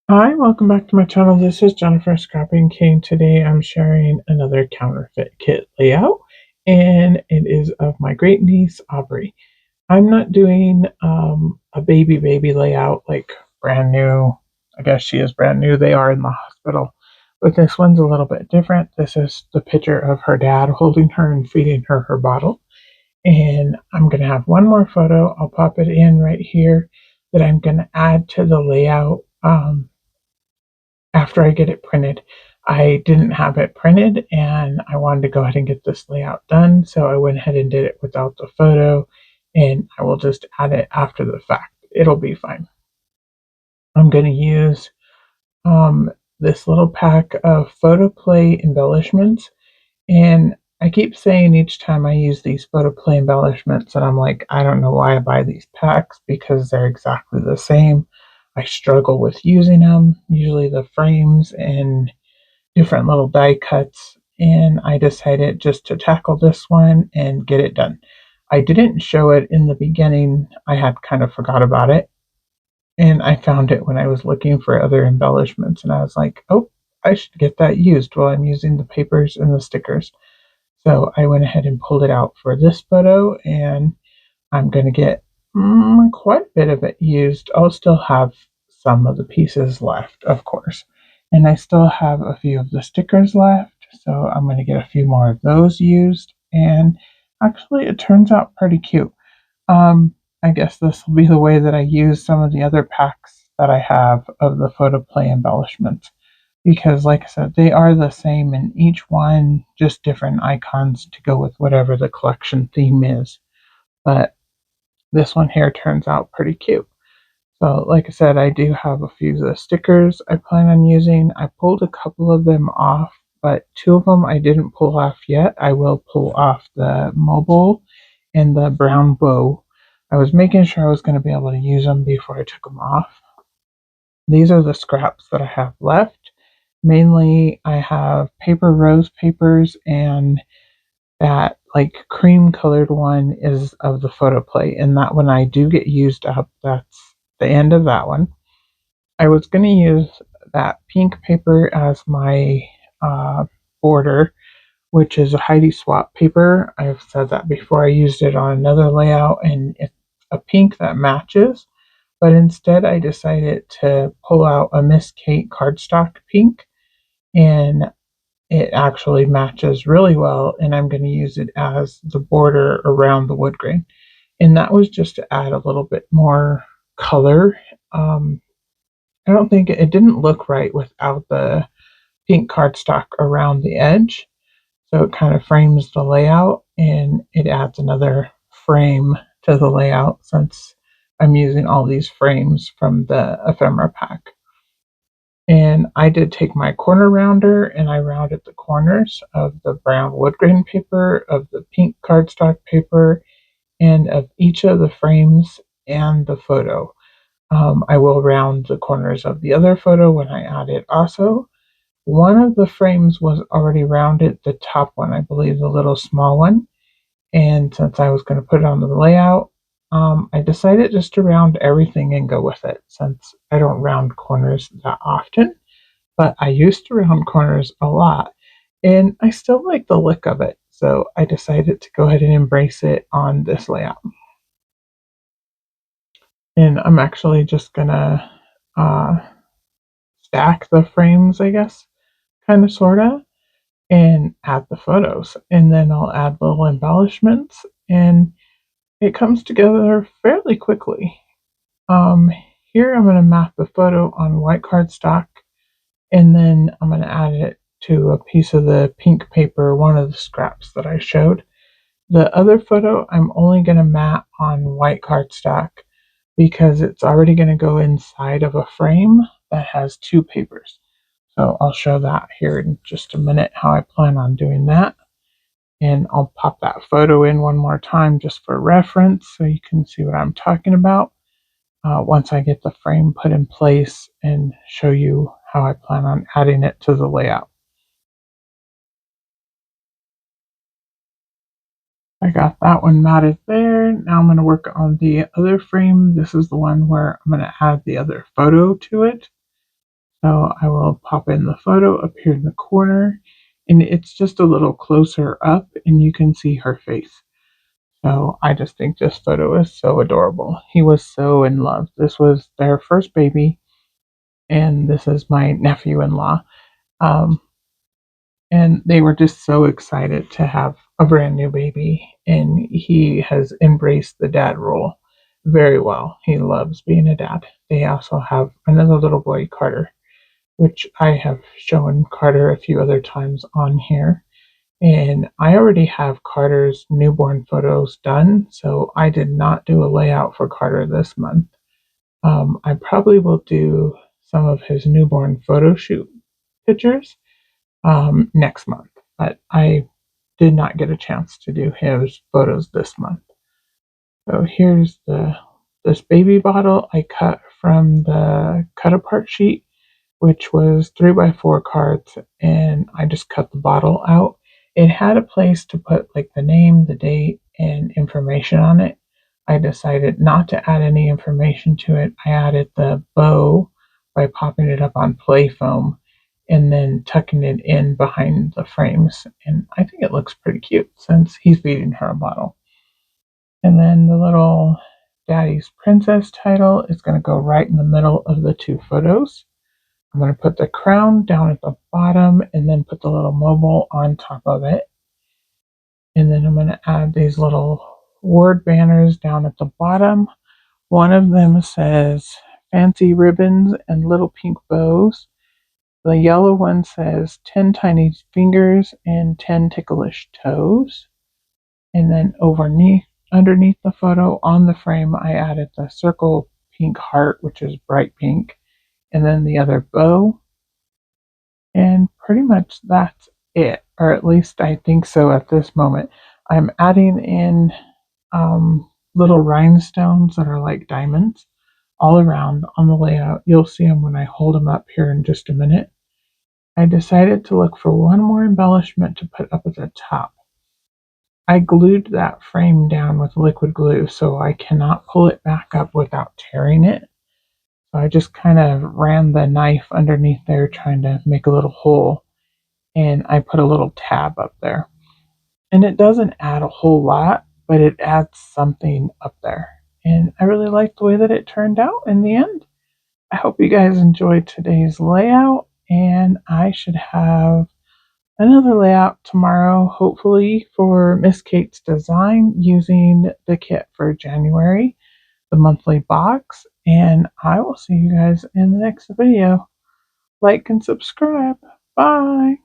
Hi, welcome back to my channel. This is Jennifer Scrapping King. Today I'm sharing another counterfeit kit layout, and it is of my great niece Aubrey. I'm not doing a baby layout like brand new. I guess she is brand new. They are in the hospital, but this one's a little bit different. This is the picture of her dad holding her and feeding her bottle. And I'm going to have one more photo. I'll pop it in right here that I'm going to add to the layout. After I get it printed. I didn't have it printed and I wanted to go ahead and get this layout done, so I went ahead and did it without the photo, and I will just add it after the fact. It'll be fine. I'm going to use this little pack of Photoplay embellishments, and I keep saying each time I use these Photoplay embellishments that I'm like, I don't know why I buy these packs because they're exactly the same. I struggle with using them. Usually the frames and different little die cuts, and I decided just to tackle this one and get it done. I didn't show it in the beginning. I had kind of forgot about it, and I found it when I was looking for other embellishments, and I was like, oh, I should get that used while I'm using the papers and the stickers. So I went ahead and pulled it out for this photo, and I'm going to get quite a bit of it used. I'll still have some of the pieces left, of course. And I still have a few of the stickers left, so I'm going to get a few more of those used. And actually, it turns out pretty cute. Um, I guess this will be the way that I use some of the other packs that I have of the Photoplay embellishments. Because, like I said, they are the same in each one, just different icons to go with whatever the collection theme is. But this one here turns out pretty cute. So, like I said, I do have a few of the stickers I plan on using. I pulled a couple of them off, but two of them I didn't pull off yet. I will pull off the mobile and the brown bow. I was making sure I was going to be able to use them before I took them off. These are the scraps that I have left. Mainly, I have paper rose papers, and that like cream colored one is of the Photoplay, and that one I do get used up. That's the end of that one. I was going to use that pink paper as my uh, border, which is a Heidi Swap paper. I've said that before. I used it on another layout, and it's a pink that matches. But instead, I decided to pull out a Miss Kate cardstock pink, and it actually matches really well, and I'm going to use it as the border around the wood grain. And that was just to add a little bit more color. Um, I don't think it didn't look right without the pink cardstock around the edge. So it kind of frames the layout and it adds another frame to the layout since I'm using all these frames from the ephemera pack. And I did take my corner rounder and I rounded the corners of the brown wood grain paper, of the pink cardstock paper, and of each of the frames and the photo. I will round the corners of the other photo when I add it also. One of the frames was already rounded, the top one, I believe, the little small one. And since I was going to put it on the layout, I decided just to round everything and go with it since I don't round corners that often. But I used to round corners a lot, and I still like the look of it. So I decided to go ahead and embrace it on this layout. And I'm actually just gonna uh, stack the frames, I guess, kind of, sorta, and add the photos. And then I'll add little embellishments, and it comes together fairly quickly. Um, Here I'm gonna map the photo on white cardstock, and then I'm gonna add it to a piece of the pink paper, one of the scraps that I showed. The other photo I'm only gonna map on white cardstock because it's already going to go inside of a frame that has two papers. So I'll show that here in just a minute how I plan on doing that. And I'll pop that photo in one more time just for reference so you can see what I'm talking about once I get the frame put in place and show you how I plan on adding it to the layout. I got that one matted there. Now I'm going to work on the other frame. This is the one where I'm going to add the other photo to it. So I will pop in the photo up here in the corner, and it's just a little closer up and you can see her face. So I just think this photo is so adorable. He was so in love. This was their first baby, and this is my nephew-in-law. Um, and they were just so excited to have a brand new baby, and he has embraced the dad role very well. He loves being a dad. They also have another little boy, Carter, which I have shown Carter a few other times on here. And I already have Carter's newborn photos done, so I did not do a layout for Carter this month. I probably will do some of his newborn photo shoot pictures next month, but I did not get a chance to do his photos this month. So here's this baby bottle I cut from the cut apart sheet, which was 3x4 cards, and I just cut the bottle out. It had a place to put like the name, the date, and information on it. I decided not to add any information to it. I added the bow by popping it up on play foam and then tucking it in behind the frames. And I think it looks pretty cute since he's feeding her a bottle. And then the little Daddy's Princess title is going to go right in the middle of the two photos. I'm going to put the crown down at the bottom and then put the little mobile on top of it. And then I'm going to add these little word banners down at the bottom. One of them says fancy ribbons and little pink bows. The yellow one says 10 tiny fingers and 10 ticklish toes. And then underneath the photo on the frame, I added the circle pink heart, which is bright pink, and then the other bow. And pretty much that's it, or at least I think so at this moment. I'm adding in little rhinestones that are like diamonds all around on the layout. You'll see them when I hold them up here in just a minute. I decided to look for one more embellishment to put up at the top. I glued that frame down with liquid glue, so I cannot pull it back up without tearing it. So I just kind of ran the knife underneath there trying to make a little hole, and I put a little tab up there. And it doesn't add a whole lot, but it adds something up there. And I really like the way that it turned out in the end. I hope you guys enjoyed today's layout, and I should have another layout tomorrow, hopefully for Miss Kate's design using the kit for January, the monthly box. And I will see you guys in the next video. Like and subscribe. Bye.